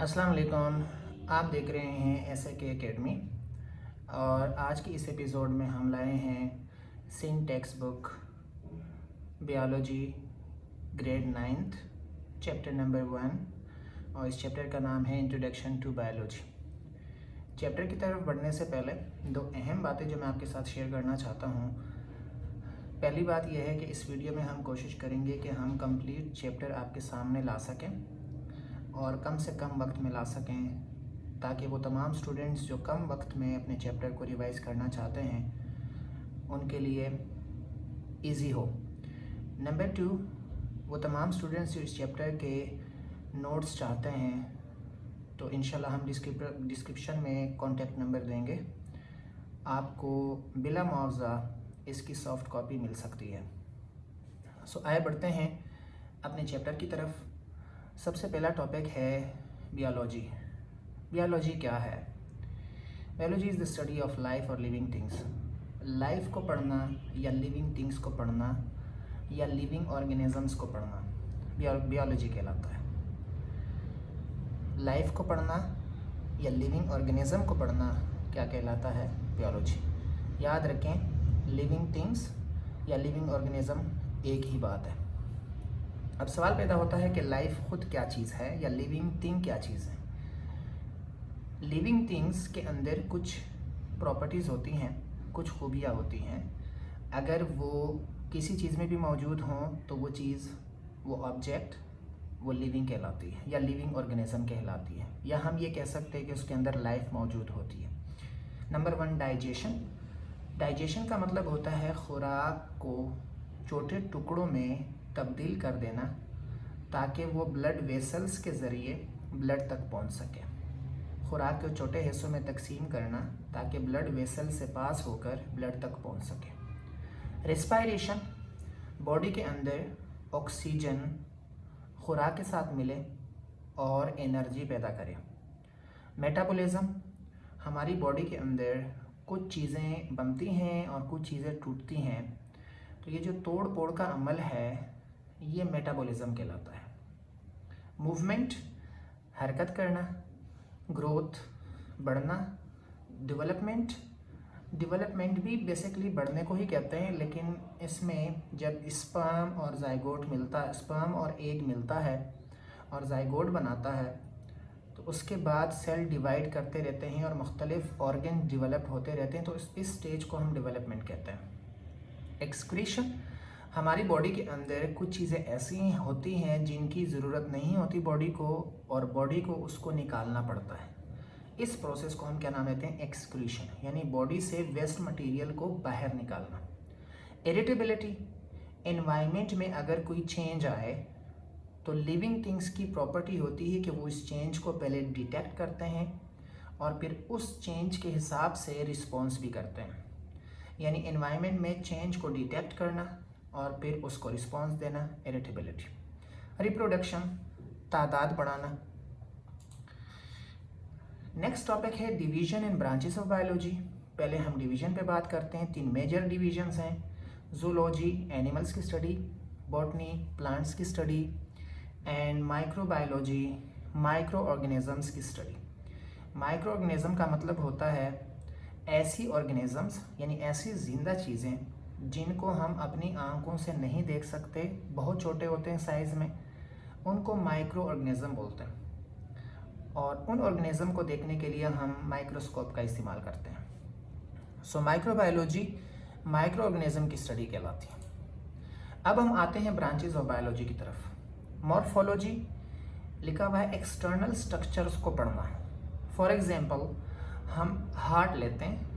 अस्सलाम वालेकुम। आप देख रहे हैं SAK एकेडमी और आज की इस एपिसोड में हम लाए हैं Singh text book biology grade 9th chapter number 1 और इस चैप्टर का नाम है इंट्रोडक्शन टू बायोलॉजी। चैप्टर की तरफ बढ़ने से पहले दो अहम बातें जो मैं आपके साथ शेयर करना चाहता हूँ। पहली बात यह है कि इस वीडियो में हम कोशिश करेंगे कि हम कंप्लीट चैप्टर आपके सामने ला सकें और कम से कम वक्त में ला सकें ताकि वो तमाम स्टूडेंट्स जो कम वक्त में अपने चैप्टर को रिवाइज़ करना चाहते हैं उनके लिए इजी हो। नंबर 2, वो तमाम स्टूडेंट्स जो इस चैप्टर के नोट्स चाहते हैं तो इंशाल्लाह हम डिस्क्रिप्शन में कॉन्टैक्ट नंबर देंगे, आपको बिला मुआवजा इसकी सॉफ्ट कॉपी मिल सकती है। सो आए बढ़ते हैं अपने चैप्टर की तरफ। सबसे पहला टॉपिक है बायोलॉजी। बायोलॉजी क्या है? Biology is the study of life और लिविंग थिंग्स। लाइफ को पढ़ना या लिविंग थिंग्स को पढ़ना या लिविंग ऑर्गेनिजम्स को पढ़ना बायोलॉजी कहलाता है। लाइफ को पढ़ना या लिविंग ऑर्गेनिज्म को पढ़ना क्या कहलाता है? बायोलॉजी। याद रखें, लिविंग थिंग्स या लिविंग ऑर्गेनिज्म एक ही बात है। अब सवाल पैदा होता है कि लाइफ खुद क्या चीज़ है या लिविंग थिंग क्या चीज़ है। लिविंग थिंग्स के अंदर कुछ प्रॉपर्टीज़ होती हैं, कुछ खूबियाँ होती हैं। अगर वो किसी चीज़ में भी मौजूद हों तो वो चीज़, वो ऑब्जेक्ट, वो लिविंग कहलाती है या लिविंग ऑर्गेनिज्म कहलाती है, या हम ये कह सकते हैं कि उसके अंदर लाइफ मौजूद होती है। Number 1, digestion. डाइजेशन का मतलब होता है खुराक को छोटे टुकड़ों में तब्दील कर देना ताकि वो ब्लड वेसल्स के ज़रिए ब्लड तक पहुंच सके। खुराक को छोटे हिस्सों में तकसीम करना ताकि ब्लड वेसल से पास होकर ब्लड तक पहुंच सके। रेस्पायरेशन, बॉडी के अंदर ऑक्सीजन खुराक के साथ मिले और एनर्जी पैदा करे। मेटाबॉलिज्म, हमारी बॉडी के अंदर कुछ चीज़ें बनती हैं और कुछ चीज़ें टूटती हैं, तो ये जो तोड़ फोड़ का अमल है ये मेटाबॉलिज्म कहलाता है। मूवमेंट, हरकत करना। ग्रोथ, बढ़ना। डेवलपमेंट भी बेसिकली बढ़ने को ही कहते हैं, लेकिन इसमें जब स्पर्म और जाइगोट मिलता है, स्पर्म और एग मिलता है और जाइगोट बनाता है, तो उसके बाद सेल डिवाइड करते रहते हैं और मुख्तलिफ ऑर्गन डेवलप होते रहते हैं, तो इस स्टेज को हम डेवलपमेंट कहते हैं। एक्सक्रीशन, हमारी बॉडी के अंदर कुछ चीज़ें ऐसी होती हैं जिनकी ज़रूरत नहीं होती बॉडी को, और बॉडी को उसको निकालना पड़ता है। इस प्रोसेस को हम क्या नाम देते हैं? एक्सक्रीशन, यानी बॉडी से वेस्ट मटेरियल को बाहर निकालना। इरिटेबिलिटी, एनवायरनमेंट में अगर कोई चेंज आए तो लिविंग थिंग्स की प्रॉपर्टी होती है कि वो इस चेंज को पहले डिटेक्ट करते हैं और फिर उस चेंज के हिसाब से रिस्पॉन्स भी करते हैं। यानी एनवायरनमेंट में चेंज को डिटेक्ट करना और फिर उसको रिस्पॉन्स देना, इरिटेबिलिटी। रिप्रोडक्शन, तादाद बढ़ाना। नेक्स्ट टॉपिक है division and branches of biology. पहले हम डिवीजन पे बात करते हैं। 3 मेजर डिवीजन्स हैं: जूलॉजी, एनिमल्स की स्टडी; बॉटनी, प्लांट्स की study; and microbiology, micro organisms की स्टडी। माइक्रो ऑर्गेनिज्म का मतलब होता है ऐसी ऑर्गेनिजम्स, यानी ऐसी जिंदा चीज़ें जिनको हम अपनी आंखों से नहीं देख सकते, बहुत छोटे होते हैं साइज़ में, उनको माइक्रो ऑर्गेनिज्म बोलते हैं। और उन ऑर्गेनिज्म को देखने के लिए हम माइक्रोस्कोप का इस्तेमाल करते हैं। सो माइक्रोबायोलॉजी माइक्रो ऑर्गेनिज्म की स्टडी कहलाती है। अब हम आते हैं ब्रांचेस ऑफ बायोलॉजी की तरफ। मॉर्फोलॉजी, लिखा हुआ है एक्सटर्नल स्ट्रक्चर्स को पढ़ना। फॉर एग्जाम्पल, हम हार्ट लेते हैं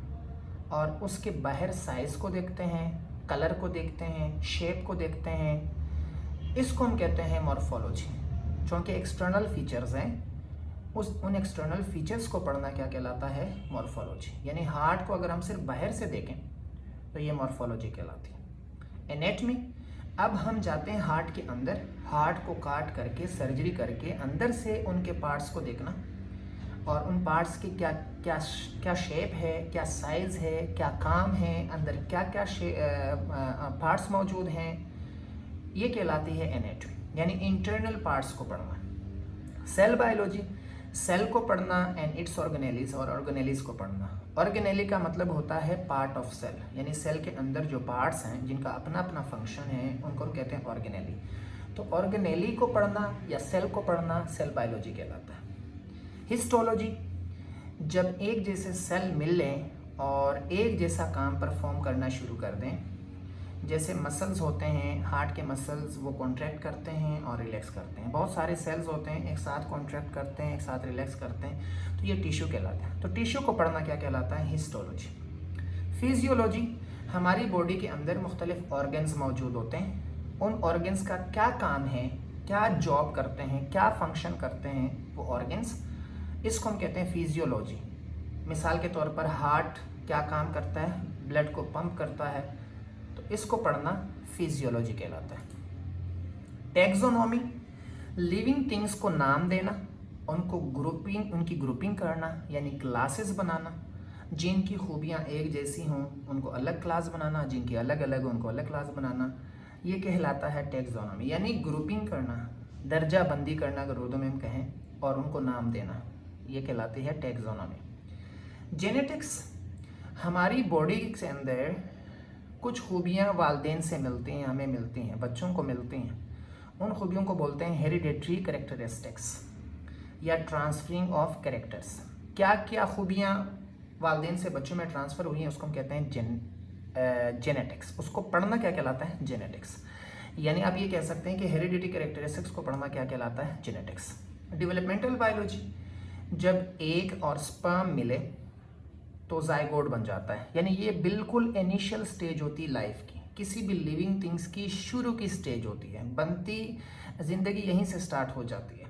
और उसके बाहर साइज़ को देखते हैं, कलर को देखते हैं, शेप को देखते हैं, इसको हम कहते हैं मॉर्फोलॉजी। चूँकि एक्सटर्नल फीचर्स हैं, उन एक्सटर्नल फीचर्स को पढ़ना क्या कहलाता है? मॉर्फोलॉजी। यानी हार्ट को अगर हम सिर्फ बाहर से देखें तो ये मॉर्फोलॉजी कहलाती है। एनेटमी, अब हम जाते हैं हार्ट के अंदर, हार्ट को काट करके, सर्जरी करके अंदर से उनके पार्ट्स को देखना और उन पार्ट्स की क्या क्या क्या शेप है, क्या साइज़ है, क्या काम है, अंदर क्या क्या पार्ट्स मौजूद हैं, ये कहलाती है एनेटमी, यानी इंटरनल पार्ट्स को पढ़ना। सेल बायोलॉजी, सेल को पढ़ना एंड इट्स ऑर्गेनेलिज और ऑर्गेनेलिज को पढ़ना। ऑर्गेनेली का मतलब होता है पार्ट ऑफ सेल, यानी सेल के अंदर जो पार्ट्स हैं जिनका अपना अपना फंक्शन है उनको हम कहते हैं ऑर्गेनेली। तो ऑर्गेनेली को पढ़ना या सेल को पढ़ना सेल बायोलॉजी कहलाता है। हिस्टोलॉजी, जब एक जैसे सेल मिल लें और एक जैसा काम परफॉर्म करना शुरू कर दें, जैसे मसल्स होते हैं, हार्ट के मसल्स वो कॉन्ट्रैक्ट करते हैं और रिलैक्स करते हैं। बहुत सारे सेल्स होते हैं एक साथ कॉन्ट्रैक्ट करते हैं, एक साथ रिलैक्स करते हैं, तो ये टिश्यू कहलाता है। तो टिश्यू को पढ़ना क्या कहलाता है? हिस्टोलॉजी। फिजियोलॉजी, हमारी बॉडी के अंदर मुख्तलिफ ऑर्गन्स मौजूद होते हैं, उन ऑर्गन्स का क्या काम है, क्या जॉब करते हैं, क्या फंक्शन करते हैं वो ऑर्गन्स, इसको हम कहते हैं फिजियोलॉजी। मिसाल के तौर पर हार्ट क्या काम करता है? ब्लड को पंप करता है, तो इसको पढ़ना फिजियोलॉजी कहलाता है। टैक्सोनॉमी, लिविंग थिंग्स को नाम देना, उनकी ग्रुपिंग करना यानी क्लासेस बनाना, जिनकी खूबियाँ एक जैसी हों उनको अलग क्लास बनाना, जिनकी अलग अलग हो उनको अलग क्लास बनाना, ये कहलाता है टैक्सोनॉमी। यानी ग्रुपिंग करना, दर्जा बंदी करना अगर उर्दू में हम कहें, और उनको नाम देना, ये कहलाती है टैक्सोनॉमी। जेनेटिक्स, हमारी बॉडी के अंदर कुछ खूबियाँ वालिदैन से मिलती हैं, हमें मिलती हैं, बच्चों को मिलती हैं, उन खूबियों को बोलते हैं हेरिडेटरी कैरेक्टरिस्टिक्स या ट्रांसफरिंग ऑफ कैरेक्टर्स। क्या क्या खूबियाँ वालिदैन से बच्चों में ट्रांसफ़र हुई हैं उसको हम कहते हैं जेनेटिक्स। उसको पढ़ना क्या कहलाता है? जेनेटिक्स। यानी आप ये कह सकते हैं कि हेरिडिटी कैरेक्टरिस्टिक्स को पढ़ना क्या कहलाता है? जेनेटिक्स। डेवलपमेंटल बायोलॉजी, जब एक और स्पर्म मिले तो जाइगोट बन जाता है, यानी ये बिल्कुल इनिशियल स्टेज होती है लाइफ की, किसी भी लिविंग थिंग्स की शुरू की स्टेज होती है, बनती ज़िंदगी यहीं से स्टार्ट हो जाती है।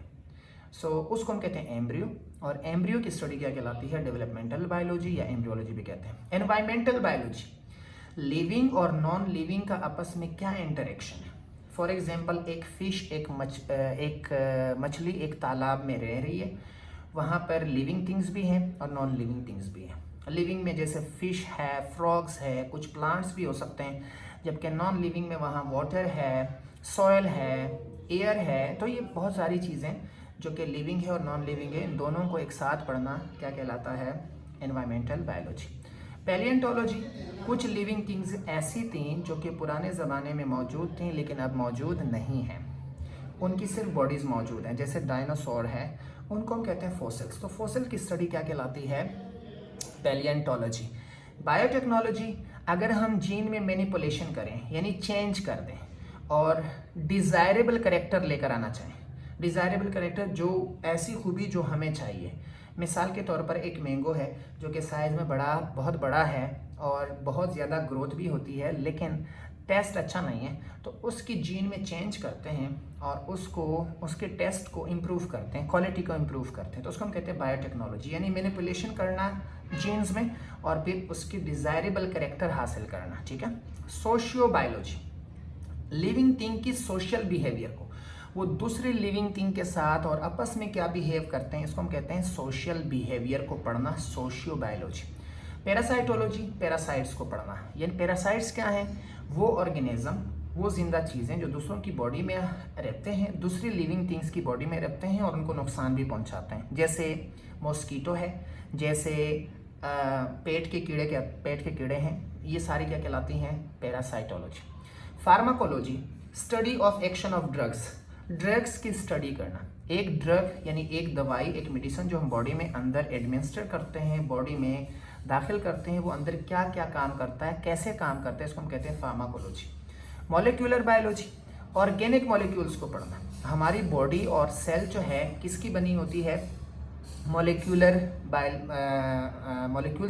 सो उसको हम कहते हैं एम्ब्रियो, और एम्ब्रियो की स्टडी क्या कहलाती है? डेवलपमेंटल बायोलॉजी या एम्ब्रियोलॉजी भी कहते हैं। एनवायरमेंटल बायोलॉजी, लिविंग और नॉन लिविंग का आपस में क्या इंटरेक्शन है। फॉर एग्जांपल एक फ़िश, एक मछली एक तालाब में रह रही है, वहाँ पर लिविंग थिंग्स भी हैं और नॉन लिविंग थिंग्स भी हैं। लिविंग में जैसे फ़िश है, फ्रॉग्स है, कुछ प्लांट्स भी हो सकते हैं, जबकि नॉन लिविंग में वहाँ वाटर है, सॉयल है, एयर है। तो ये बहुत सारी चीज़ें जो कि लिविंग है और नॉन लिविंग है, इन दोनों को एक साथ पढ़ना क्या कहलाता है? Environmental biology. पैलिएंटोलॉजी, कुछ लिविंग थिंग्स ऐसी थीं जो कि पुराने ज़माने में मौजूद थीं लेकिन अब मौजूद नहीं हैं, उनकी सिर्फ बॉडीज़ मौजूद हैं, जैसे डायनासोर है, उनको हम कहते हैं फॉसिल्स। तो फॉसिल की स्टडी क्या कहलाती है? पैलिएंटोलॉजी। बायोटेक्नोलॉजी, अगर हम जीन में मैनिपुलेशन करें यानी चेंज कर दें और डिज़ायरेबल करेक्टर लेकर आना चाहें, डिज़ायरेबल करेक्टर जो ऐसी खूबी जो हमें चाहिए, मिसाल के तौर पर एक मैंगो है जो कि साइज़ में बहुत बड़ा है और बहुत ज़्यादा ग्रोथ भी होती है लेकिन टेस्ट अच्छा नहीं है, तो उसकी जीन में चेंज करते हैं और उसके टेस्ट को इम्प्रूव करते हैं, क्वालिटी को इम्प्रूव करते हैं, तो उसको हम कहते हैं बायोटेक्नोलॉजी। यानी मैनिपुलेशन करना जीन्स में और फिर उसकी डिज़ायरेबल कैरेक्टर हासिल करना। ठीक है। सोशियो बायोलॉजी, लिविंग थिंग की सोशल बिहेवियर को, वो दूसरे लिविंग थिंग के साथ और आपस में क्या बिहेव करते हैं, इसको हम कहते हैं सोशल बिहेवियर को पढ़ना, सोशियो बायोलॉजी। पैरासाइटोलॉजी, पैरासाइट्स को पढ़ना, यानी पैरासाइट्स क्या हैं? वो ऑर्गेनिज्म, वो जिंदा चीज़ें जो दूसरों की बॉडी में रहते हैं, दूसरी लिविंग थिंग्स की बॉडी में रहते हैं और उनको नुकसान भी पहुंचाते हैं, जैसे मॉस्कीटो है, जैसे पेट के कीड़े हैं, ये सारी क्या कहलाती हैं? Parasitology. Pharmacology, study of action of drugs की स्टडी करना। एक ड्रग यानी एक दवाई, एक मेडिसिन जो हम बॉडी में अंदर एडमिनिस्टर करते हैं, बॉडी में दाखिल करते हैं, वो अंदर क्या क्या काम करता है, कैसे काम करता है, इसको हम कहते हैं pharmacology. Molecular biology, organic molecules को पढ़ना। हमारी बॉडी और सेल जो है किसकी बनी होती है? मॉलिक्यूल्स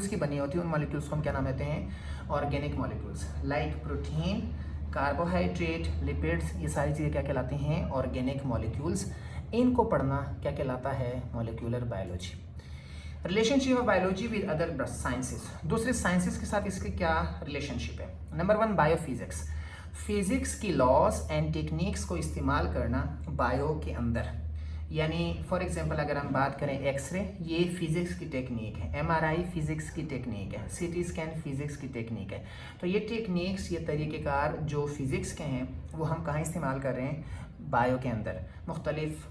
की बनी होती है। उन मॉलिक्यूल्स को हम क्या नाम देते हैं? Organic molecules. Like protein, carbohydrate, lipids, ये सारी चीज़ें क्या कहलाती हैं? Organic molecules. इनको पढ़ना क्या कहलाता है? Molecular biology. Relationship of biology with other sciences, दूसरे साइंसेस के साथ इसकी क्या रिलेशनशिप है? नंबर 1, बायोफिजिक्स, फिजिक्स की लॉज एंड टेक्निक्स को इस्तेमाल करना बायो के अंदर। यानी फॉर एग्जांपल अगर हम बात करें एक्सरे, ये फिजिक्स की टेक्निक है, एमआरआई फिजिक्स की टेक्निक है, सीटी स्कैन फिजिक्स की टेक्निक है। तो ये टेक्निक्स, ये तरीक़ेकार जो फिजिक्स के हैं वो हम कहाँ इस्तेमाल कर रहे हैं? बायो के अंदर। मुख्तलिफ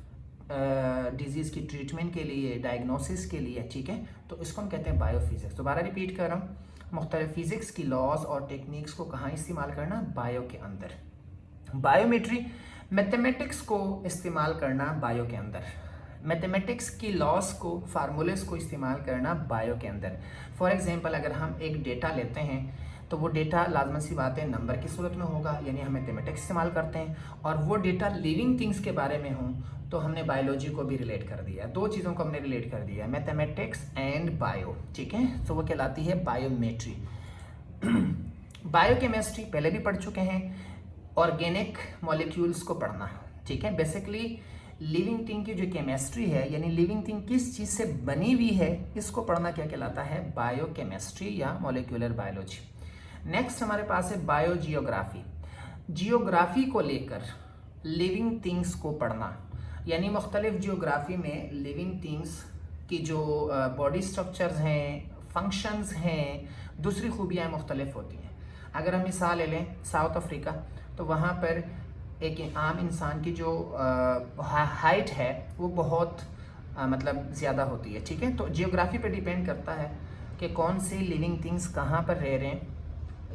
डिजीज़ की ट्रीटमेंट के लिए, डायग्नोसिस के लिए, ठीक है। तो इसको हम कहते हैं बायोफिज़िक्स। दोबारा रिपीट कर रहा हूँ, मुख्तलिफ फ़िज़िक्स की लॉज और टेक्निक्स को कहाँ इस्तेमाल करना? बायो के अंदर। बायोमेट्री, मैथमेटिक्स को इस्तेमाल करना बायो के अंदर। मैथमेटिक्स की लॉज को, फार्मूलेस को इस्तेमाल करना बायो के अंदर। फॉर एग्जांपल अगर हम एक डेटा लेते हैं तो वो डेटा लाजमन सी बात है नंबर की सूरत में होगा, यानी हम मैथमेटिक्स इस्तेमाल करते हैं। और वो डेटा लिविंग थिंग्स के बारे में हो तो हमने बायोलॉजी को भी रिलेट कर दिया, दो चीज़ों को हमने रिलेट कर दिया, मैथमेटिक्स एंड बायो, ठीक है। तो वो कहलाती है बायोमेट्री। बायोकेमिस्ट्री पहले भी पढ़ चुके हैं, ऑर्गेनिक मॉलिक्यूल्स को पढ़ना, ठीक है। बेसिकली लिविंग थिंग की जो केमिस्ट्री है, यानी लिविंग थिंग किस चीज़ से बनी हुई है, इसको पढ़ना क्या कहलाता है? बायोकेमिस्ट्री या मॉलिक्यूलर बायोलॉजी। नेक्स्ट हमारे पास है बायोजियोग्राफी। जियोग्राफी को लेकर लिविंग थिंग्स को पढ़ना, यानी मुख्तलिफ जियोग्राफी में लिविंग थिंग्स की जो बॉडी स्ट्रक्चर्स हैं, फंक्शंस हैं, दूसरी खूबियाँ मुख्तलिफ होती हैं। अगर हम मिसाल ले लें साउथ अफ्रीका, तो वहाँ पर एक आम इंसान की जो हाइट है वो बहुत मतलब ज़्यादा होती है, ठीक है। तो जियोग्राफी पे डिपेंड करता है कि कौन सी लिविंग थिंग्स कहाँ पर रह रहे हैं,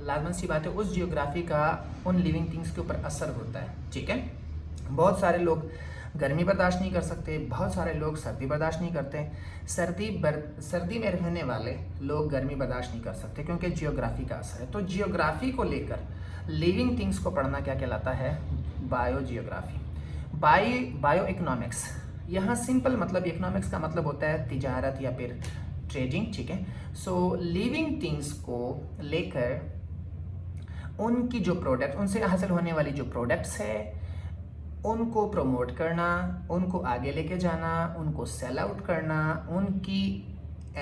लाजमन सी बात है उस जियोग्राफी का उन लिविंग थिंग्स के ऊपर असर होता है, ठीक है। बहुत सारे लोग गर्मी बर्दाश्त नहीं कर सकते, बहुत सारे लोग सर्दी बर्दाश्त नहीं करते। सर्दी में रहने वाले लोग गर्मी बर्दाश्त नहीं कर सकते क्योंकि जियोग्राफी का असर है। तो जियोग्राफी को लेकर लिविंग थिंग्स को पढ़ना क्या कहलाता है? Bio geography. बायो इकोनॉमिक्स, यहाँ सिंपल मतलब इकोनॉमिक्स का मतलब होता है तिजारत या फिर ट्रेडिंग, ठीक है। सो लिविंग थिंग्स को लेकर उनकी जो प्रोडक्ट, उनसे हासिल होने वाली जो प्रोडक्ट्स है उनको प्रमोट करना, उनको आगे लेके जाना, उनको सेल आउट करना, उनकी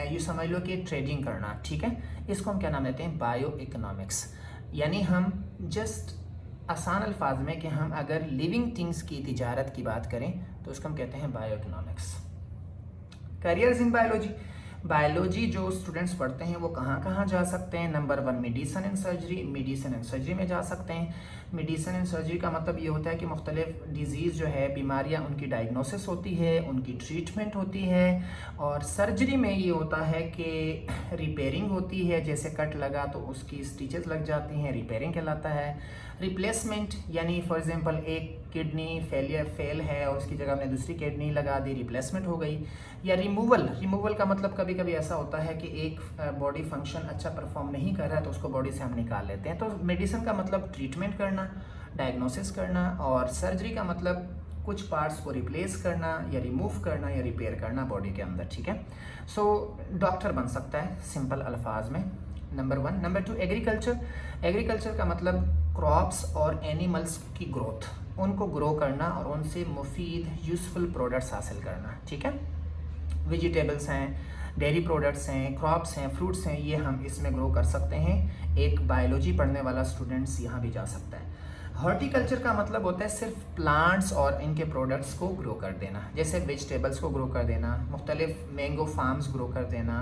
यूँ समझ लो कि ट्रेडिंग करना, ठीक है। इसको हम क्या नाम देते हैं? Bio economics. यानी हम जस्ट आसान अल्फाज में कि हम अगर लिविंग थिंग्स की तिजारत की बात करें तो उसको हम कहते हैं bio economics. Careers in biology, biology जो स्टूडेंट्स पढ़ते हैं वो कहाँ कहाँ जा सकते हैं? Number 1 medicine and surgery, medicine and surgery में जा सकते हैं। मेडिसिन एंड सर्जरी का मतलब ये होता है कि मुख्तलिफ डिजीज़ जो है, बीमारियाँ, उनकी डायग्नोसिस होती है, उनकी ट्रीटमेंट होती है। और सर्जरी में ये होता है कि रिपेयरिंग होती है, जैसे कट लगा तो उसकी स्टिचेस लग जाती हैं, रिपेयरिंग कहलाता है। रिप्लेसमेंट यानी फॉर एग्जांपल एक किडनी फेल है और उसकी जगह हमने दूसरी किडनी लगा दी, रिप्लेसमेंट हो गई। या रिमूवल का मतलब कभी कभी ऐसा होता है कि एक बॉडी फंक्शन अच्छा परफॉर्म नहीं कर रहा है तो उसको बॉडी से हम निकाल लेते हैं। तो मेडिसिन का मतलब ट्रीटमेंट करना, डायग्नोसिस करना, और सर्जरी का मतलब कुछ पार्ट्स को रिप्लेस करना या रिमूव करना या रिपेयर करना बॉडी के अंदर, ठीक है। सो डॉक्टर बन सकता है सिंपल अल्फाज में, नंबर 1। Number 2 agriculture. एग्रीकल्चर का मतलब क्रॉप्स और एनिमल्स की ग्रोथ, उनको ग्रो करना और उनसे मुफीद यूज़फुल प्रोडक्ट्स हासिल करना, ठीक है। वेजिटेबल्स हैं, डेयरी प्रोडक्ट्स हैं, क्रॉप्स हैं, फ्रूट्स हैं, ये हम इसमें ग्रो कर सकते हैं। एक बायोलॉजी पढ़ने वाला स्टूडेंट्स यहाँ भी जा सकता है। हॉर्टिकल्चर का मतलब होता है सिर्फ प्लांट्स और इनके प्रोडक्ट्स को ग्रो कर देना, जैसे वेजिटेबल्स को ग्रो कर देना, मुख्तलिफ मैंगो फार्म्स ग्रो कर देना,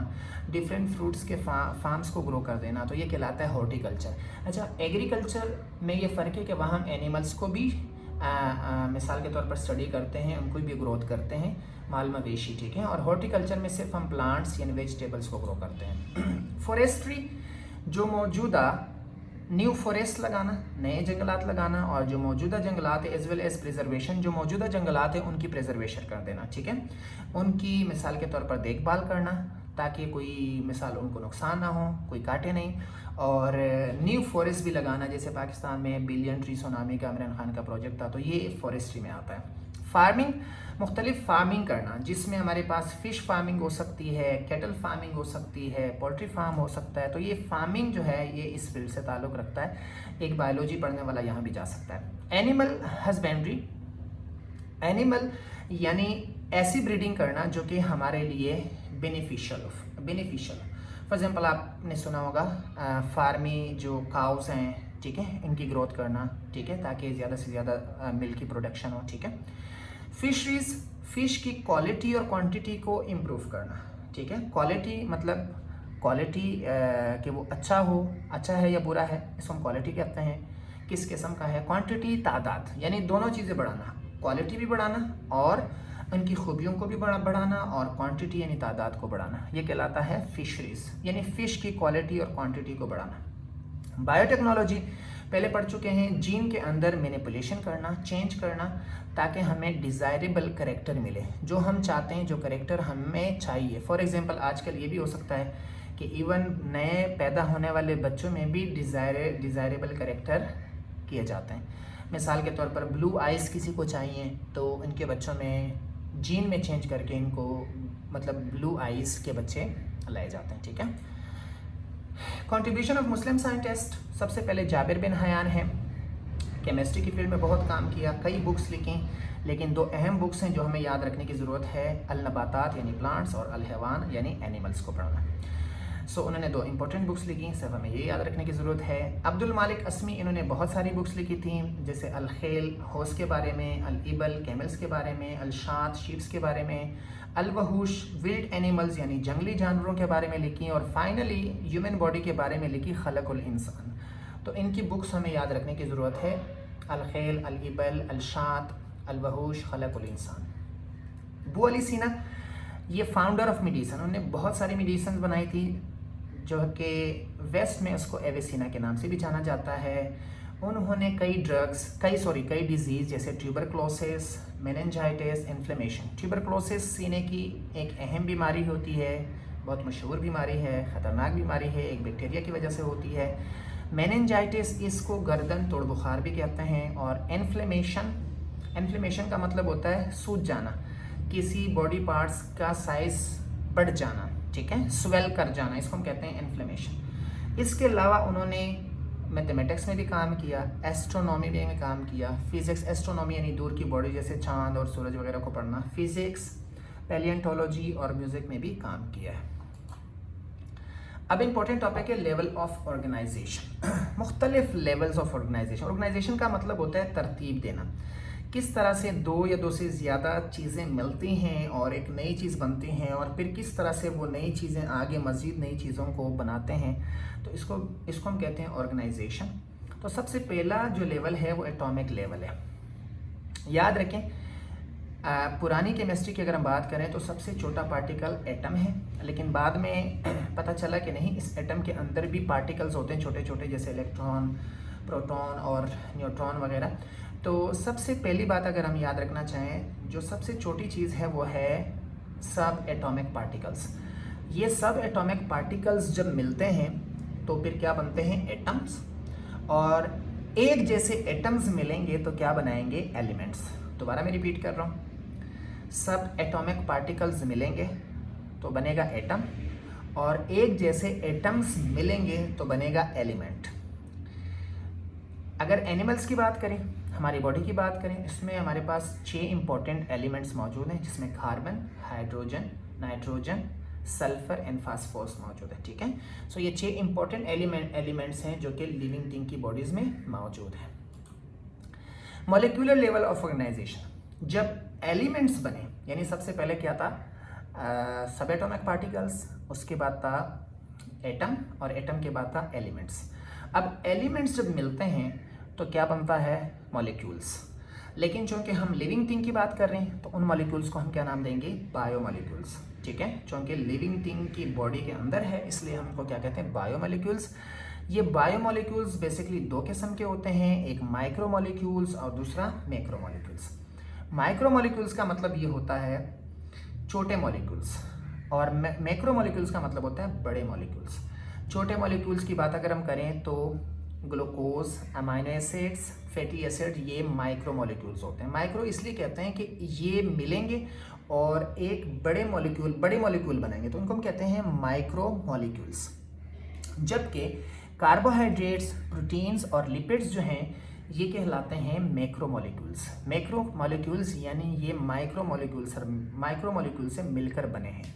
डिफरेंट फ्रूट्स के फार्म्स को ग्रो कर देना, तो ये कहलाता है हॉर्टिकल्चर। अच्छा, एग्रीकल्चर में ये फ़र्क है कि वहाँ हम एनिमल्स को भी मिसाल के तौर पर स्टडी करते हैं, उनको भी ग्रोथ करते हैं, माल मवेशी, ठीक है। और हॉर्टिकल्चर में सिर्फ हम प्लांट्स यानी वेजिटेबल्स को ग्रो करते हैं। फॉरेस्ट्री, जो मौजूदा न्यू फॉरेस्ट लगाना, नए जंगलात लगाना, और जो मौजूदा जंगलात है एज वेल एज प्रिजर्वेशन, जो मौजूदा जंगलात है उनकी प्रिजर्वेशन कर देना, ठीक है। उनकी मिसाल के तौर पर देखभाल करना ताकि कोई मिसाल उनको नुकसान ना हो, कोई काटे नहीं। और न्यू फॉरेस्ट भी लगाना, जैसे पाकिस्तान में बिलियन ट्री सुनामी का इमरान खान का प्रोजेक्ट था, तो ये फॉरेस्ट्री में आता है। फार्मिंग, मुख्तलिफ फार्मिंग करना, जिसमें हमारे पास फ़िश फार्मिंग हो सकती है, कैटल फार्मिंग हो सकती है, पोल्ट्री फार्म हो सकता है। तो ये फार्मिंग जो है ये इस फील्ड से ताल्लुक़ रखता है, एक बायोलॉजी पढ़ने वाला यहाँ भी जा सकता है। एनिमल हस्बेंड्री, एनिमल यानी ऐसी ब्रीडिंग करना जो कि हमारे लिए बेनिफिशियल। फॉर एग्जांपल आपने सुना होगा फार्मी जो काउस हैं, ठीक है, इनकी ग्रोथ करना, ठीक है, ताकि ज़्यादा से ज़्यादा मिल्क की प्रोडक्शन हो, ठीक है। फिशरीज, फ़िश की क्वालिटी और क्वांटिटी को इम्प्रूव करना, ठीक है। क्वालिटी मतलब क्वालिटी कि वो अच्छा है या बुरा है, इसको हम क्वालिटी कहते हैं, किस किस्म का है। क्वांटिटी तादाद, यानी दोनों चीज़ें बढ़ाना, क्वालिटी भी बढ़ाना और उनकी खूबियों को भी बढ़ाना और क्वांटिटी यानी तादाद को बढ़ाना, ये कहलाता है फिशरीज, यानी फ़िश की क्वालिटी और क्वांटिटी को बढ़ाना। बायोटेक्नोलॉजी पहले पढ़ चुके हैं, जीन के अंदर मैनिपुलेशन करना, चेंज करना, ताकि हमें डिज़ायरेबल करेक्टर मिले, जो हम चाहते हैं, जो करेक्टर हमें चाहिए। फॉर एग्जांपल आजकल ये भी हो सकता है कि इवन नए पैदा होने वाले बच्चों में भी डिज़ायरेबल करेक्टर किए जाते हैं। मिसाल के तौर पर ब्लू आइज़ किसी को चाहिए तो इनके बच्चों में जीन में चेंज करके इनको मतलब ब्लू आइज़ के बच्चे लाए जाते हैं, ठीक है। कंट्रीब्यूशन ऑफ मुस्लिम साइंटिस्ट, सबसे पहले जाबिर बिन हयान है, केमिस्ट्री की फील्ड में बहुत काम किया, कई बुक्स लिखी, लेकिन दो अहम बुक्स हैं जो हमें याद रखने की ज़रूरत है, अल नबातात यानी प्लांट्स और अल हैवान यानी एनिमल्स को पढ़ना। उन्होंने दो इंपॉर्टेंट बुक्स लिखी, सिर्फ हमें ये याद रखने की ज़रूरत है। अब्दुल मालिक अस्मी, इन्होंने बहुत सारी बुक्स लिखी थी, जैसे अल खेल हॉर्स के बारे में, अल इबल कैमल्स के बारे में, अल शात शीप्स के बारे में, अल वहूश विल्ड एनिमल्स यानी जंगली जानवरों के बारे में लिखी, और फाइनली ह्यूमन बॉडी के बारे में लिखी खलकुल इंसान। तो इनकी बुक्स हमें याद रखने की ज़रूरत है, अल खेल, अल इबल, अल शात, अल वहूश, खलकुल इंसान। अबू अली सीना, ये फाउंडर ऑफ मेडिसिन, उन्होंने बहुत सारी मेडिसिन बनाई थी, जो कि वेस्ट में उसको एविसिना के नाम से भी जाना जाता है। उन्होंने कई डिजीज़ जैसे ट्यूबरक्लोसिस, मेनिंजाइटिस, इन्फ्लेमेशन। ट्यूबरक्लोसिस सीने की एक अहम बीमारी होती है, बहुत मशहूर बीमारी है, ख़तरनाक बीमारी है, एक बैक्टीरिया की वजह से होती है। मेनिंजाइटिस, इसको गर्दन तोड़ बुखार भी कहते हैं। और इन्फ्लेमेशन का मतलब होता है सूज जाना, किसी बॉडी पार्ट्स का साइज़ बढ़ जाना, ठीक है, स्वेल कर जाना, इसको हम कहते हैं इन्फ्लेमेशन। इसके अलावा उन्होंने मैथमेटिक्स में भी काम किया, एस्ट्रोनॉमी में भी काम किया, फिज़िक्स, एस्ट्रोनॉमी यानी दूर की बॉडी जैसे चांद और सूरज वगैरह को पढ़ना, फिज़िक्स, पैलियंटोलॉजी और म्यूज़िक में भी काम किया है। अब इम्पोर्टेंट टॉपिक है लेवल ऑफ ऑर्गेनाइजेशन। मुख्तलिफ लेवल्स ऑफ ऑर्गेनाइजेशन। ऑर्गेनाइजेशन का मतलब होता है तरतीब देना, किस तरह से दो या दो से ज़्यादा चीज़ें मिलती हैं और एक नई चीज़ बनती हैं, और फिर किस तरह से वो नई चीज़ें आगे मज़ीद नई चीज़ों को बनाते हैं, तो इसको हम कहते हैं ऑर्गेनाइजेशन। तो सबसे पहला जो लेवल है वो एटॉमिक लेवल है। याद रखें, पुरानी केमिस्ट्री की अगर हम बात करें तो सबसे छोटा पार्टिकल एटम है, लेकिन बाद में पता चला कि नहीं, इस एटम के अंदर भी पार्टिकल्स होते हैं छोटे छोटे, जैसे इलेक्ट्रॉन, प्रोटॉन और न्यूट्रॉन वगैरह। तो सबसे पहली बात अगर हम याद रखना चाहें, जो सबसे छोटी चीज़ है वो है सब एटॉमिक पार्टिकल्स। ये सब एटॉमिक पार्टिकल्स जब मिलते हैं तो फिर क्या बनते हैं, एटम्स। और एक जैसे एटम्स मिलेंगे तो क्या बनाएंगे, एलिमेंट्स। दोबारा मैं रिपीट कर रहा हूँ, सब एटॉमिक पार्टिकल्स मिलेंगे तो बनेगा एटम, और एक जैसे एटम्स मिलेंगे तो बनेगा एलिमेंट। अगर एनिमल्स की बात करें, हमारी बॉडी की बात करें, इसमें हमारे पास 6 इंपॉर्टेंट एलिमेंट्स मौजूद हैं, जिसमें carbon, hydrogen, nitrogen, sulphur and phosphorus मौजूद है, ठीक है। ये 6 इंपॉर्टेंट एलिमेंट्स हैं जो कि लिविंग थिंग की बॉडीज़ में मौजूद हैं। मॉलिक्यूलर लेवल ऑफ ऑर्गेनाइजेशन, जब एलिमेंट्स बने, यानी सबसे पहले क्या था, सब एटॉमिक पार्टिकल्स, उसके बाद था एटम, और एटम के बाद था एलिमेंट्स। अब एलिमेंट्स जब मिलते हैं तो क्या बनता है, मॉलिक्यूल्स। लेकिन चूंकि हम लिविंग थिंग की बात कर रहे हैं तो उन मॉलिक्यूल्स को हम क्या नाम देंगे, बायोमॉलिक्यूल्स, ठीक है। चूंकि लिविंग थिंग की बॉडी के अंदर है, इसलिए हमको क्या कहते हैं, बायोमॉलिक्यूल्स। ये बायोमॉलिक्यूल्स बेसिकली 2 किस्म के होते हैं, एक माइक्रोमॉलिक्यूल्स और दूसरा मैक्रोमॉलिक्यूल्स। माइक्रोमॉलिक्यूल्स का मतलब ये होता है छोटे मॉलिक्यूल्स, और मैक्रोमॉलिक्यूल्स का मतलब होता है बड़े मॉलिक्यूल्स। छोटे मॉलिक्यूल्स की बात अगर हम करें तो glucose, amino acids, fatty acid, ये माइक्रो मॉलिक्यूल्स होते हैं। माइक्रो इसलिए कहते हैं कि ये मिलेंगे और एक बड़े मॉलिक्यूल बनाएंगे, तो उनको हम कहते हैं माइक्रो मॉलिक्यूल्स। जबकि कार्बोहाइड्रेट्स, प्रोटीन्स और लिपिड्स जो हैं ये कहलाते हैं मैक्रो मॉलिक्यूल्स। मैक्रो मॉलिक्यूल्स यानी ये माइक्रो मॉलिक्यूल से मिलकर बने हैं।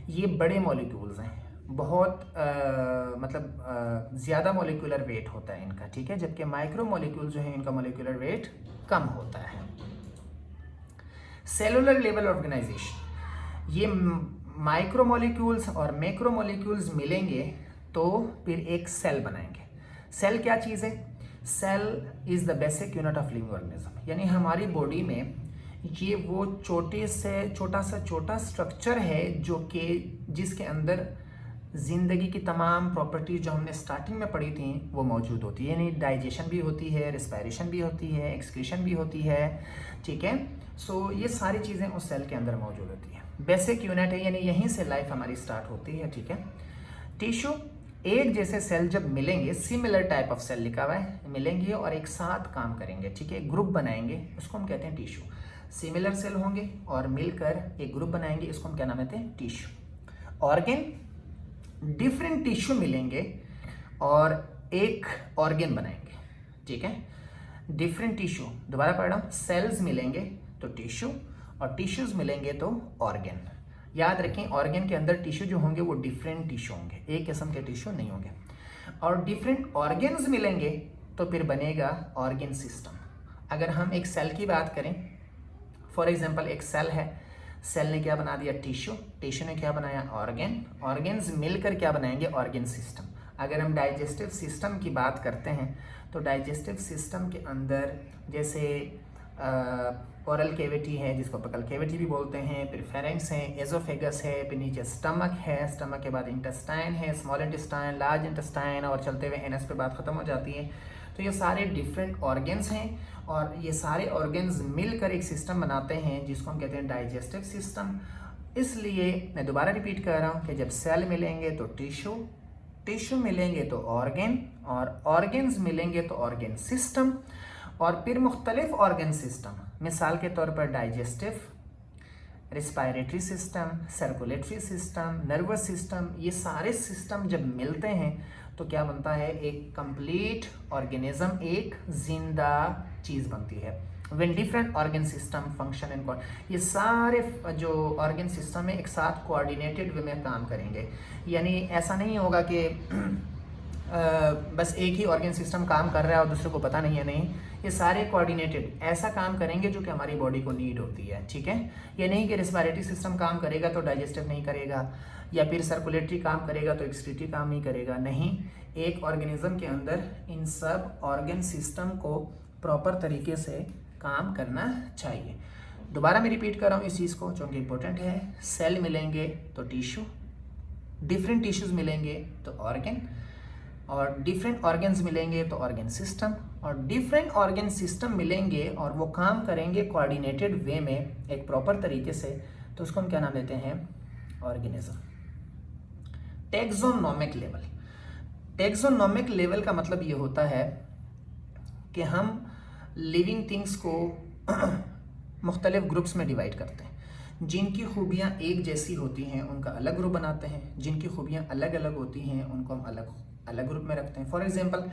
ये बड़े मॉलिक्यूल्स हैं, बहुत ज़्यादा मॉलिक्यूलर वेट होता है इनका, ठीक है। जबकि माइक्रो मॉलिक्यूल जो है इनका मॉलिक्यूलर वेट कम होता है। सेलुलर लेवल ऑर्गेनाइजेशन, ये माइक्रो मॉलिक्यूल्स और मैक्रो मॉलिक्यूल्स मिलेंगे तो फिर एक सेल बनाएंगे। सेल क्या चीज़ है, cell is the basic unit of living organism, यानी हमारी बॉडी में ये वो छोटा सा स्ट्रक्चर है जो कि जिसके अंदर ज़िंदगी की तमाम प्रॉपर्टीज जो हमने स्टार्टिंग में पढ़ी थी वो मौजूद होती है, यानी डाइजेशन भी होती है, रिस्पायरेशन भी होती है, एक्सक्रीशन भी होती है, ठीक है। सो ये सारी चीज़ें उस सेल के अंदर मौजूद होती है। बेसिक यूनिट है, यानी यहीं से लाइफ हमारी स्टार्ट होती है, ठीक है। टिश्यू, एक जैसे सेल जब मिलेंगे, सिमिलर टाइप ऑफ सेल लिखा हुआ है, मिलेंगे और एक साथ काम करेंगे, ठीक है, ग्रुप बनाएंगे, उसको हम कहते हैं टिश्यू। सिमिलर सेल होंगे और मिलकर एक ग्रुप बनाएंगे, इसको हम क्या नाम देते हैं, टिश्यू। ऑर्गन, डिफरेंट टिश्यू मिलेंगे और एक ऑर्गन बनाएंगे, ठीक है। डिफरेंट टिश्यू, दोबारा पढ़ रहा हूं, सेल्स मिलेंगे तो टिश्यू और टिश्यूज मिलेंगे तो ऑर्गन। याद रखें, ऑर्गन के अंदर टिश्यू जो होंगे वो डिफरेंट टिश्यू होंगे, एक किस्म के टिश्यू नहीं होंगे। और डिफरेंट ऑर्गन्स मिलेंगे तो फिर बनेगा ऑर्गन सिस्टम। अगर हम एक सेल की बात करें, फॉर एग्जांपल एक सेल है, सेल ने क्या बना दिया, टिश्यू, टिश्यू ने क्या बनाया, ऑर्गन, ऑर्गन्स मिलकर क्या बनाएंगे, ऑर्गन सिस्टम। अगर हम डाइजेस्टिव सिस्टम की बात करते हैं तो डाइजेस्टिव सिस्टम के अंदर जैसे ओरल कैविटी है, जिसको बकल कैविटी भी बोलते हैं, फिर फेरेंक्स है, एजोफेगस है, फिर नीचे स्टमक है, स्टमक के बाद इंटेस्टाइन है, स्मॉल इंटेस्टाइन, लार्ज इंटेस्टाइन, और चलते हुए एनएस पे बात खत्म हो जाती है। तो ये सारे डिफरेंट ऑर्गन्स हैं और ये सारे ऑर्गन्स मिलकर एक सिस्टम बनाते हैं जिसको हम कहते हैं डाइजेस्टिव सिस्टम। इसलिए मैं दोबारा रिपीट कर रहा हूँ कि जब सेल मिलेंगे तो टिश्यू, टिश्यू मिलेंगे तो ऑर्गन, और ऑर्गन्स मिलेंगे तो ऑर्गन सिस्टम, और फिर मुख्तलिफ ऑर्गन सिस्टम, मिसाल के तौर पर digestive, respiratory system, circulatory system, nervous system, ये सारे सिस्टम जब मिलते हैं तो क्या बनता है, एक कंप्लीट ऑर्गेनिज्म, एक जिंदा चीज़ बनती है। When different organ system function in, ये सारे जो ऑर्गन सिस्टम है एक साथ कोऑर्डिनेटेड वे में काम करेंगे। यानी ऐसा नहीं होगा कि बस एक ही ऑर्गन सिस्टम काम कर रहा है और दूसरे को पता नहीं है, नहीं, ये सारे कोऑर्डिनेटेड ऐसा काम करेंगे जो कि हमारी बॉडी को नीड होती है, ठीक है। ये नहीं कि रिस्पायरेटरी सिस्टम काम करेगा तो डाइजेस्टिव नहीं करेगा, या फिर सर्कुलेटरी काम करेगा तो एक्सक्रीटरी काम नहीं करेगा, नहीं। एक ऑर्गेनिज्म के अंदर इन सब ऑर्गन सिस्टम को प्रॉपर तरीके से काम करना चाहिए। दोबारा मैं रिपीट कर रहा हूँ इस चीज़ को, क्योंकि इंपॉर्टेंट है। सेल मिलेंगे तो टिश्यू, डिफरेंट टिश्यूज मिलेंगे तो ऑर्गन, और डिफरेंट ऑर्गन्स मिलेंगे तो ऑर्गन सिस्टम, और डिफरेंट ऑर्गन सिस्टम मिलेंगे और वो काम करेंगे कोऑर्डिनेटेड वे में एक प्रॉपर तरीके से, तो उसको हम क्या नाम देते हैं, organism. Taxonomic level, taxonomic level का मतलब ये होता है कि हम लिविंग थिंग्स को मुख्तलिफ ग्रुप्स में डिवाइड करते हैं। जिनकी खूबियाँ एक जैसी होती हैं उनका अलग ग्रुप बनाते हैं, जिनकी खूबियाँ अलग अलग होती हैं उनको हम अलग अलग ग्रुप में रखते हैं। फॉर एग्जांपल,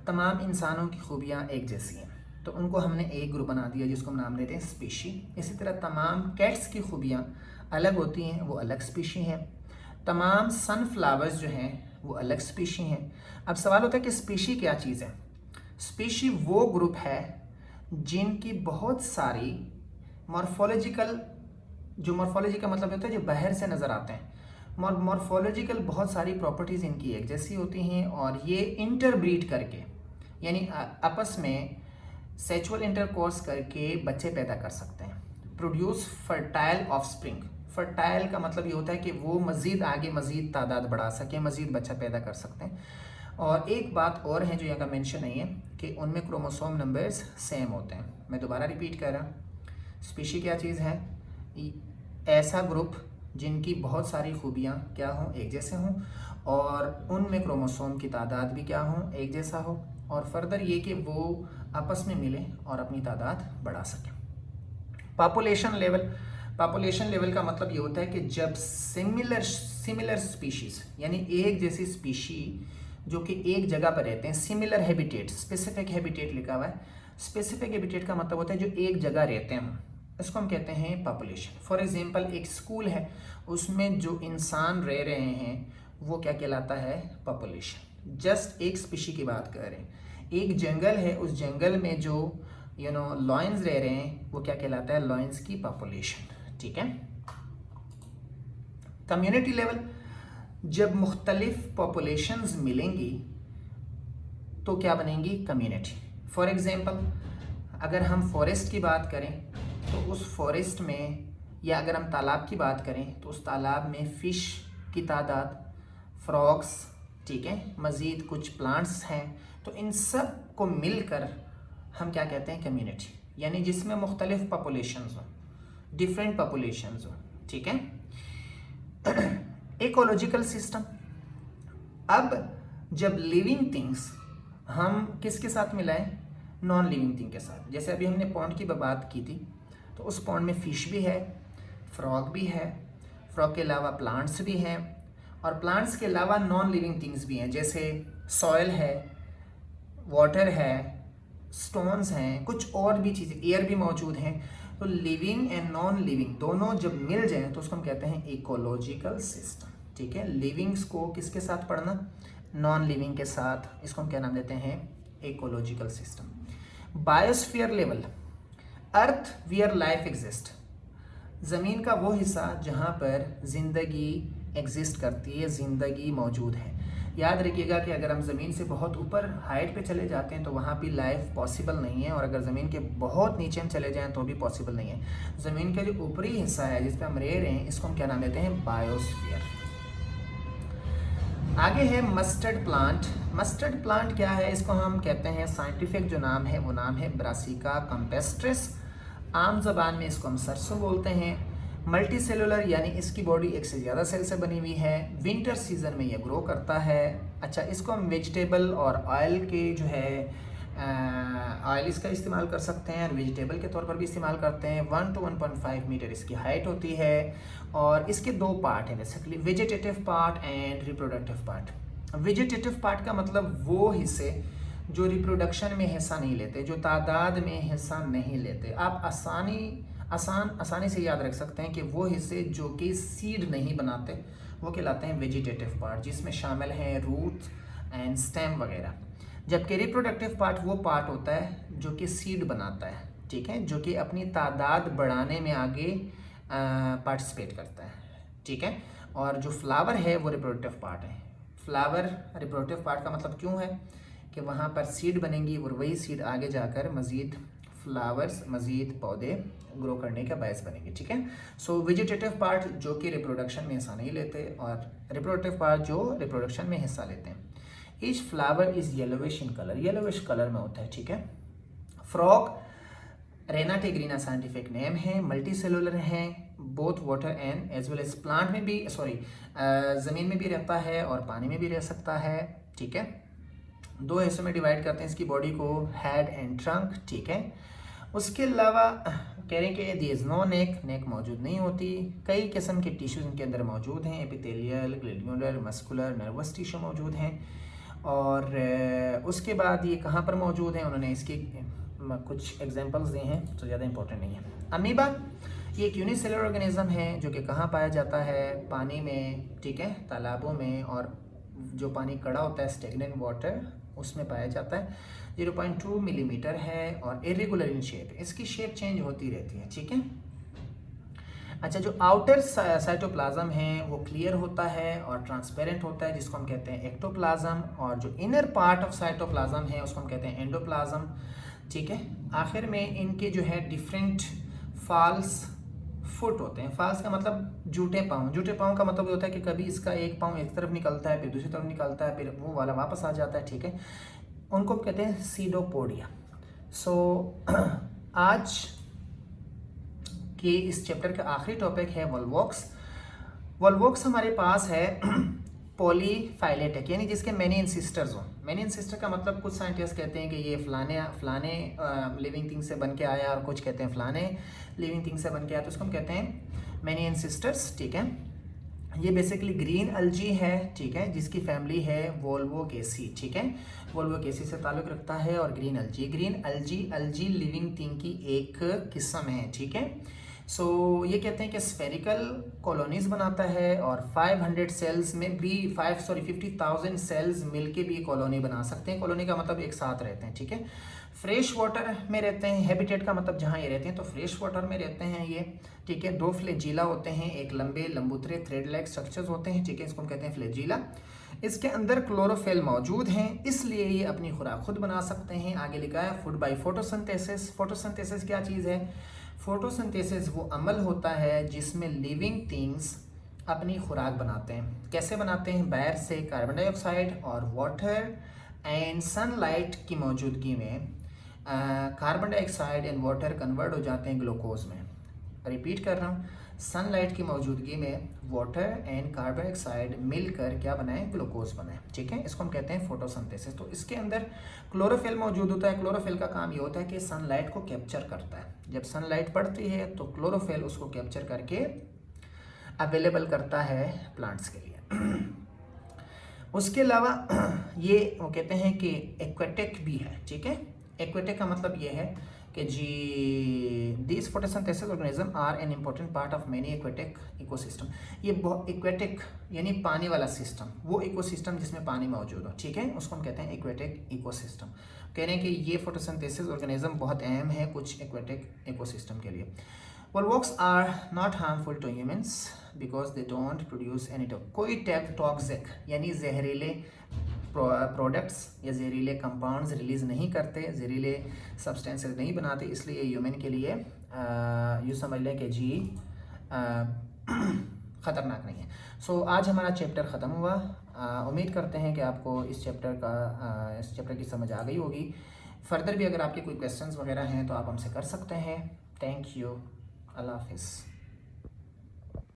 तमाम इंसानों की खूबियाँ एक जैसी हैं तो उनको हमने एक ग्रुप बना दिया जिसको हम नाम देते हैं स्पीशी। इसी तरह तमाम कैट्स की खूबियाँ अलग होती हैं, वो अलग स्पीशी हैं। तमाम सनफ्लावर्स जो हैं वो अलग स्पीशी हैं। अब सवाल होता है कि स्पीशी क्या चीज़ है। स्पीशी वो ग्रुप है जिनकी बहुत सारी मॉर्फोलॉजिकल, जो मॉर्फोलॉजी का मतलब होता है जो बाहर से नज़र आते हैं, मॉर्फोलॉजिकल बहुत सारी प्रॉपर्टीज़ इनकी एक जैसी होती हैं, और ये इंटरब्रीड करके, यानी आपस में सेक्सुअल इंटरकोर्स करके बच्चे पैदा कर सकते हैं। प्रोड्यूस फर्टाइल ऑफस्प्रिंग, फर्टाइल का मतलब ये होता है कि वो मज़ीद आगे मज़ीद तादाद बढ़ा सकें, मज़ीद बच्चा पैदा कर सकते हैं। और एक बात और है जो यहाँ का मेंशन नहीं है कि उनमें क्रोमोसोम नंबर्स सेम होते हैं। मैं दोबारा रिपीट कर रहा हूँ, स्पीशी क्या चीज़ है, ऐसा ग्रुप जिनकी बहुत सारी खूबियाँ क्या हों, एक जैसे हों, और उनमें क्रोमोसोम की तादाद भी क्या हों, एक जैसा हो, और फर्दर ये कि वो आपस में मिलें और अपनी तादाद बढ़ा सकें। पॉपुलेशन लेवल, पॉपुलेशन लेवल का मतलब ये होता है कि जब सिमिलर स्पीशीज़, यानी एक जैसी स्पीशी जो कि एक जगह पर रहते हैं, सिमिलर हैबिटेट, स्पेसिफिक हैबिटेट लिखा हुआ है। स्पेसिफिक हैबिटेट का मतलब होता है जो एक जगह रहते हैं, इसको हम कहते हैं पॉपुलेशन। फॉर एग्जांपल, एक स्कूल है, उसमें जो इंसान रह रहे हैं वो क्या कहलाता है, पॉपुलेशन। जस्ट एक स्पीशी की बात कर रहे हैं। एक जंगल है, उस जंगल में जो लॉयंस रह रहे हैं वो क्या कहलाता है, लॉयंस की पॉपुलेशन, ठीक है। कम्युनिटी लेवल, जब मुख्तलिफ पॉपुलेशंस मिलेंगी तो क्या बनेंगी, कम्युनिटी। फॉर एग्जांपल, अगर हम फॉरेस्ट की बात करें तो उस फॉरेस्ट में, या अगर हम तालाब की बात करें तो उस तालाब में फ़िश की तादाद, फ्रॉग्स, ठीक है, मज़ीद कुछ प्लांट्स हैं, तो इन सब को मिलकर हम क्या कहते हैं, कम्युनिटी, यानी जिसमें मुख्तलिफ पॉपुलेशंस हो, डिफरेंट पॉपुलेशंस हो, ठीक है। इकोलॉजिकल सिस्टम, अब जब लिविंग थिंग्स हम किसके साथ मिलाएं, नॉन लिविंग थिंग के साथ, जैसे अभी हमने पॉन्ड की बात की थी, तो उस पॉन्ड में फ़िश भी है, फ्रॉग भी है, फ्रॉग के अलावा प्लांट्स भी हैं, और प्लांट्स के अलावा नॉन लिविंग थिंग्स भी हैं, जैसे सॉयल है, वाटर है, स्टोन्स हैं, कुछ और भी चीज़ें, एयर भी मौजूद हैं। तो लिविंग एंड नॉन लिविंग दोनों जब मिल जाएं तो उसको हम कहते हैं इकोलॉजिकल सिस्टम, ठीक है। लिविंग्स को किसके साथ पढ़ना, नॉन लिविंग के साथ, इसको हम क्या नाम देते हैं, इकोलॉजिकल सिस्टम। बायोस्फीयर लेवल, अर्थ वियर लाइफ एग्जिस्ट, ज़मीन का वो हिस्सा जहाँ पर ज़िंदगी एग्जिस्ट करती है, ज़िंदगी मौजूद है। याद रखिएगा कि अगर हम ज़मीन से बहुत ऊपर हाइट पे चले जाते हैं तो वहाँ भी लाइफ पॉसिबल नहीं है, और अगर ज़मीन के बहुत नीचे हम चले जाएं तो भी पॉसिबल नहीं है। ज़मीन का जो ऊपरी हिस्सा है जिस पे हम रह रहे हैं, इसको हम क्या नाम देते हैं, बायोस्फीयर। आगे है मस्टर्ड प्लांट। मस्टर्ड प्लांट क्या है, इसको हम कहते हैं, साइंटिफिक जो नाम है वो नाम है ब्रासिका कैम्पेस्ट्रिस, आम ज़बान में इसको हम सरसों बोलते हैं। मल्टी सेलुलर, यानी इसकी बॉडी एक से ज़्यादा सेल से बनी हुई है, विंटर सीजन में ये ग्रो करता है। अच्छा, इसको हम वेजिटेबल और ऑयल के जो है ऑयल इसका इस्तेमाल कर सकते हैं, और वेजिटेबल के तौर पर भी इस्तेमाल करते हैं। 1 to 1.5 मीटर इसकी हाइट होती है, और इसके दो पार्ट हैं basically, vegetative part and reproductive part. Vegetative part का मतलब वो हिस्से जो रिप्रोडक्शन में हिस्सा नहीं लेते, जो तादाद में हिस्सा नहीं लेते। आप आसानी से याद रख सकते हैं कि वो हिस्से जो कि सीड नहीं बनाते वो कहलाते हैं वेजिटेटिव पार्ट, जिसमें शामिल हैं रूट एंड स्टेम वगैरह। जबकि रिप्रोडक्टिव पार्ट वो पार्ट होता है जो कि सीड बनाता है, ठीक है, जो कि अपनी तादाद बढ़ाने में आगे पार्टिसिपेट करता है, ठीक है। और जो फ्लावर है वो रिप्रोडक्टिव पार्ट है। फ्लावर रिप्रोडक्टिव पार्ट का मतलब क्यों है कि वहाँ पर सीड बनेंगी और वही सीड आगे जाकर मज़ीद फ्लावर्स, मज़ीद पौधे ग्रो करने का बायस बनेंगे, ठीक है। सो वेजिटेटिव पार्ट जो कि रिप्रोडक्शन में हिस्सा नहीं लेते, और रिप्रोडक्टिव पार्ट जो रिप्रोडक्शन में हिस्सा लेते हैं। Each flower is yellowish in colour, yellowish colour में होता है, ठीक है। Frog Rana tigrina scientific name है, मल्टी सेलुलर है, both water and as well as plant में भी, ज़मीन में भी रहता है और पानी में भी रह सकता है, ठीक है। दो हिस्सों में डिवाइड करते हैं इसकी बॉडी को, हेड एंड ट्रंक, ठीक है। उसके अलावा कह रहे हैं कि देयर इज़ नो नेक, नेक मौजूद नहीं होती। कई किस्म के टिश्यूज इनके अंदर मौजूद हैं, epithelial, glandular, muscular, nervous tissue मौजूद हैं। और उसके बाद ये कहाँ पर मौजूद हैं, उन्होंने इसके कुछ एग्जांपल्स दिए हैं, तो ज़्यादा इंपॉर्टेंट नहीं है। अमीबा ये एक यूनिसेलुलर ऑर्गेनिज्म है जो कि कहाँ पाया जाता है, पानी में, ठीक है, तालाबों में, और जो पानी कड़ा होता है स्टेगनेंट वाटर उसमें पाया जाता है। 0.2 मिलीमीटर है और इरेगुलर इन शेप, इसकी शेप चेंज होती रहती है, ठीक है। अच्छा, जो आउटर साइटोप्लाज्म है वो क्लियर होता है और ट्रांसपेरेंट होता है, जिसको हम कहते हैं एक्टोप्लाज्म, और जो इनर पार्ट ऑफ साइटोप्लाज्म है उसको हम कहते हैं एंडोप्लाज्म, ठीक है। आखिर में इनके जो है डिफरेंट फॉल्स फुट होते हैं। फॉल्स का मतलब जूटे पाँव, जूटे पाँव का मतलब ये होता है कि कभी इसका एक पाँव एक तरफ निकलता है, फिर दूसरी तरफ निकलता है, फिर वो वाला वापस आ जाता है, ठीक है। उनको कहते हैं सीडोपोडिया। सो आज के इस चैप्टर का आखिरी टॉपिक है वॉल्वॉक्स। वॉल्वॉक्स हमारे पास है पॉलीफाइलेटिक, यानी जिसके मैनी एंसेस्टर्स हों। मैनी एंसेस्टर का मतलब कुछ साइंटिस्ट कहते हैं कि ये फलाने लिविंग थिंग से बन के आया, और कुछ कहते हैं फलाने लिविंग थिंग से बन के आया, तो उसको हम कहते हैं मैनी एंसेस्टर्स, ठीक है। ये बेसिकली ग्रीन अलजी है, ठीक है, जिसकी फैमिली है वोल्वोकेसी, ठीक है, वोल्वोकेसी से ताल्लुक़ रखता है। और ग्रीन अलजी लिविंग थिंग की एक किस्म है, ठीक है। सो ये कहते हैं कि स्फेरिकल कॉलोनीज बनाता है, और 500 सेल्स में भी 50,000 सेल्स मिलके भी कॉलोनी बना सकते हैं। कॉलोनी का मतलब एक साथ रहते हैं, ठीक है। फ्रेश वाटर में रहते हैं, हैबिटेट का मतलब जहाँ ये रहते हैं, तो फ्रेश वाटर में रहते हैं ये, ठीक है। 2 फ्लैजिला होते हैं, एक लंबे लंबूतरे थ्रेड लाइक स्ट्रक्चर्स होते हैं, ठीक है, इसको हम कहते हैं फ्लैजिला। इसके अंदर क्लोरोफिल मौजूद हैं, इसलिए ये अपनी खुराक खुद बना सकते हैं। आगे लिखा है फूड बाय फोटोसिंथेसिस। फोटोसिंथेसिस क्या चीज़ है? फोटोसिंथेसिस वो अमल होता है जिसमें लिविंग थिंग्स अपनी खुराक बनाते हैं। कैसे बनाते हैं? बाहर से कार्बन डाइऑक्साइड और वाटर एंड सनलाइट की मौजूदगी में carbon dioxide and water convert हो जाते हैं ग्लूकोज में। रिपीट कर रहा हूँ, सनलाइट की मौजूदगी में वाटर एंड कार्बन डाइऑक्साइड मिलकर क्या बनाए? ग्लूकोज बनाए। ठीक है, इसको हम कहते हैं फोटोसिंथेसिस। तो इसके अंदर क्लोरोफिल मौजूद होता है। क्लोरोफिल का काम ये होता है कि सनलाइट को कैप्चर करता है। जब सनलाइट पड़ती है तो क्लोरोफिल उसको कैप्चर करके अवेलेबल करता है प्लांट्स के लिए। उसके अलावा ये वो कहते हैं कि एक्वेटिक भी है। ठीक है, एक्वेटिक का मतलब ये है कि जी this photosynthesis organism are an important part of many aquatic ecosystem. ये एक्वेटिक यानी पानी वाला सिस्टम, वो इकोसिस्टम जिसमें पानी मौजूद हो। ठीक है, उसको हम कहते हैं एक्वेटिक इकोसिस्टम। कह रहे हैं कि ये फोटोसिंथेसिस ऑर्गेनिज्म बहुत अहम है कुछ एक्वेटिक इकोसिस्टम के लिए। Volvox are not harmful to humans because they don't produce any कोई टॉक्सिक यानी जहरीले प्रोडक्ट्स या जहरीले कंपाउंड्स रिलीज़ नहीं करते, जहरीले सब्सटेंसेस नहीं बनाते, इसलिए ह्यूमन के लिए यूँ समझ लें कि जी ख़तरनाक नहीं है। सो आज हमारा चैप्टर ख़त्म हुआ। उम्मीद करते हैं कि आपको इस चैप्टर की समझ आ गई होगी। फर्दर भी अगर आपके कोई क्वेश्चंस वगैरह हैं तो आप हमसे कर सकते हैं। Thank you. अल्लाह हाफिज़।